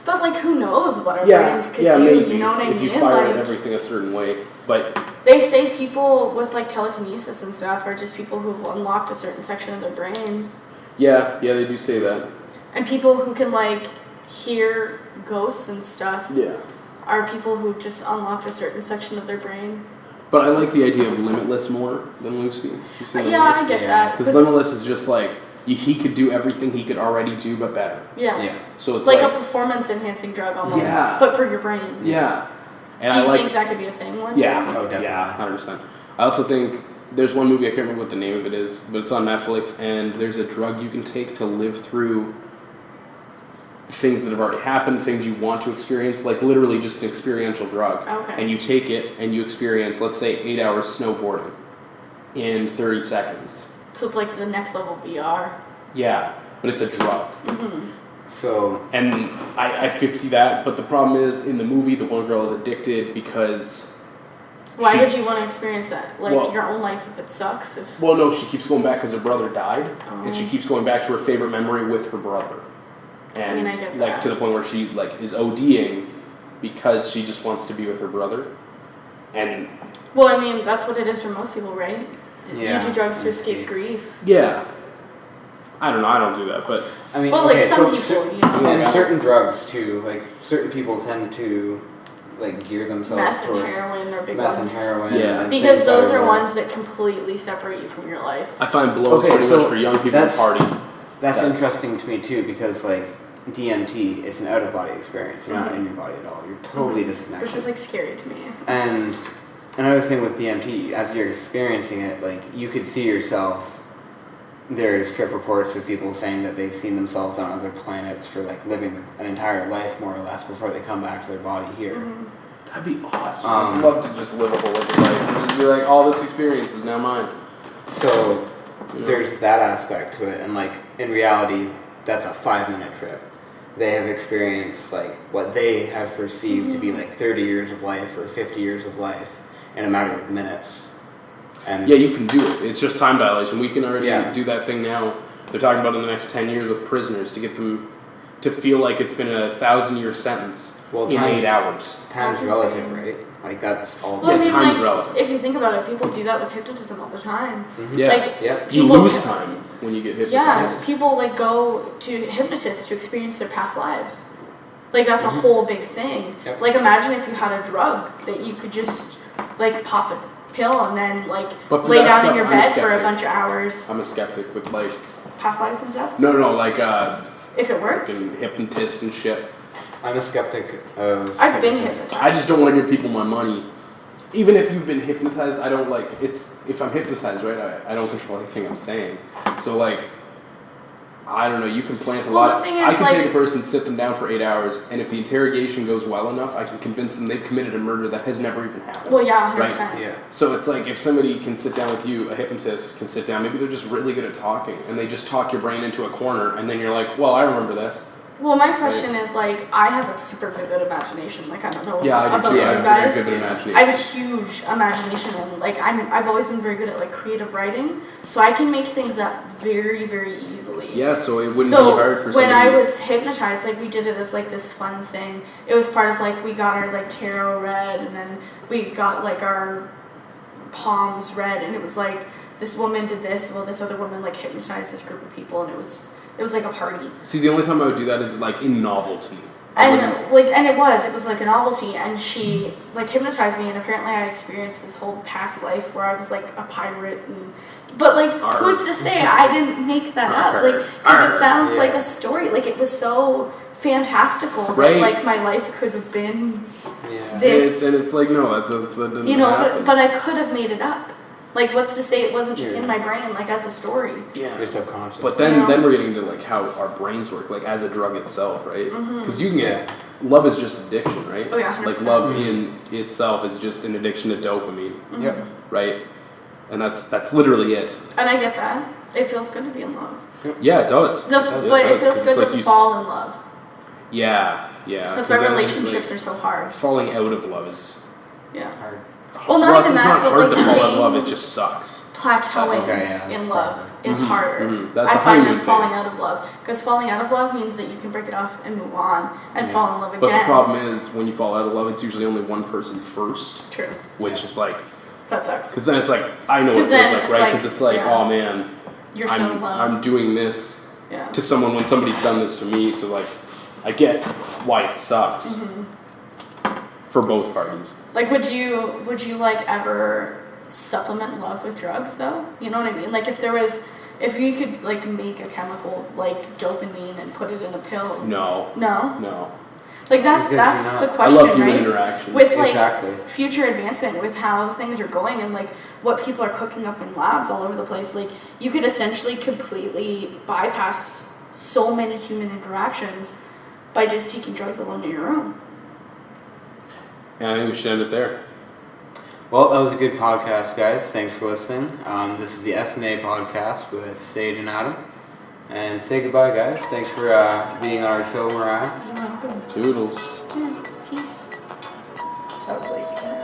but like, who knows what our Yeah, brains could yeah, do? maybe. You know what I if mean? you fire Like, everything a certain way. But they say people with like telekinesis and stuff are just people who've unlocked a certain section of their brain, yeah, they do say that. and people who can like hear ghosts and stuff Yeah. are people who just unlocked a certain section of their brain. But I like the idea of Limitless more than Lucy. You see Yeah, I get Yeah. that. Because Limitless is just like, he could do everything he could already do, but better. Yeah. Yeah. So It's it's like a performance-enhancing drug almost, Yeah. but for your brain. Yeah. And Do you I like... think that could be a thing one day? Yeah. Oh, definitely. Yeah, 100%. I also think there's one movie, I can't remember what the name of it is, but it's on Netflix, and there's a drug you can take to live through things that have already happened, things you want to experience, like literally just an experiential drug. Okay. And you take it and you experience, let's say, 8 hours snowboarding in 30 seconds. So it's like the next level VR. Yeah, but it's a drug. So And I could see that, but the problem is, in the movie, the one girl is addicted because... Why she- would you want to experience that? Like Well- your own life if it sucks? If Well, no, she keeps going back because her brother died, and she Oh. keeps going back to her favorite memory with her brother. And I get like that. to the point where she like is ODing because she just wants to be with her brother. And Well, I mean, that's what it is for most people, right? Yeah. You do drugs to escape grief. yeah, I don't know, I don't do that, but I mean, Well, like okay, some so people, you know. and certain drugs too, like certain people tend to like gear themselves Meth and towards heroin are big meth and ones. heroin. Yeah. and Because things those that are ones that completely separate you from your life. I find blow Okay, pretty so much for young people to that's- party. That's That's- interesting to me too, because like DMT, it's an out of body experience. You're not in your body at all. You're totally disconnected. Which is like scary to me. And another thing with DMT, as you're experiencing it, like you could see yourself. There's trip reports of people saying that they've seen themselves on other planets for like living an entire life more or less before they come back to their body here. That'd be awesome. Um, I'd love to just live a holistic life and just be like, all this experience is now mine. So You know? there's that aspect to it, and like in reality, that's a 5-minute trip. They have experienced like what they have perceived to be like 30 years of life or 50 years of life in a matter of minutes. And Yeah, you can do it. It's just time dilation. We can already Yeah. do that thing now. They're talking about in the next 10 years with prisoners to get them to feel like it's been a 1,000-year sentence Well, in times- 8 hours. time's That's relative, insane. right? Like that's all. Well, I Yeah, mean, time's like, relative. if you think about it, people do that with hypnotism all the time. Yeah. Like, Yeah. You people- lose time when you get Yeah, hypnotized. people like go to hypnotists to experience their past lives. Like that's a whole big thing. Yep. Like imagine if you had a drug that you could just like pop a pill and then like But for lay that down stuff, in your I'm a bed for a skeptic. bunch of hours, I'm a skeptic with like, past lives and stuff. no, like If it works, fucking hypnotists and shit. I'm a skeptic of. I've been hypnotism. hypnotized. I just don't want to give people my money. Even if you've been hypnotized, I don't like, if I'm hypnotized, right, I don't control anything I'm saying. So like, I don't know, you can plant a Well, lot. the thing I is, can like- take a person, sit them down for 8 hours, and if the interrogation goes well enough, I can convince them they've committed a murder that has never even happened. Well, yeah, 100%. Right. Yeah. So it's like if somebody can sit down with you, a hypnotist can sit down, maybe they're just really good at talking, and they just talk your brain into a corner, and then you're like, well, I remember this. Well, my question is like, I have a super vivid imagination. Like I don't know Yeah, I do about too. you I have a guys. very vivid imagination. I have a huge imagination, and like I've always been very good at like creative writing, so I can make things up very, very easily. Yeah, so it wouldn't So be hard for when somebody. I was hypnotized, like we did it as like this fun thing. It was part of like we got our like tarot read, and then we got like our palms read, and it was like this woman did this, well, this other woman, like, hypnotized this group of people, and it was like a party. See, the only time I would do that is, like, in novelty. And it was like a novelty, and she like hypnotized me, and apparently I experienced this whole past life where I was like a pirate, but like who's to say I didn't make that up? Like, because it sounds like a story. Like, it was so fantastical that like my life could have been this. And it's like, no, that didn't happen. But I could have made it up. Like, what's to say it wasn't just in my brain, like, as a story? Yeah. Your subconscious. But then we're getting to, like, how our brains work, like, as a drug itself, right? Because you can get... Love is just addiction, right? Oh, yeah, 100%. Like, love in itself is just an addiction to dopamine. Yep. Right? And that's literally it. And I get that. It feels good to be in love. Yeah, it does. But it feels good to fall in love. Yeah. That's why relationships are so hard. Falling out of love is... Yeah. Hard. Well, not even that, but like it's not hard to fall in staying love, it just sucks. Plateauing in love is harder. That's I find than phase. falling out of love. Because falling out of love means that you can break it off and move on and fall in love again. But the problem is, when you fall out of love, it's usually only one person first. True. Which is like... That sucks. Because then it's like, I know what it feels like, right? Because it's like, oh man, you're so in love. I'm doing this to someone when somebody's done this to me, so like, I get why it sucks. For both parties. Like, would you like ever supplement love with drugs though? You know what I mean? Like, if you could like make a chemical like dopamine and put it in a pill. No. Like, that's the question, I love human right? interaction. With like future advancement, with how things are going and like what people are cooking up in labs all over the place, like you could essentially completely bypass so many human interactions by just taking drugs alone in your room. Yeah, I think we should end it there. Well, that was a good podcast, guys. Thanks for listening. This is the S&A Podcast with Sage and Adam. And say goodbye, guys. Thanks for being on our show, Mariah. You're welcome. Toodles. Yeah, peace. That was like...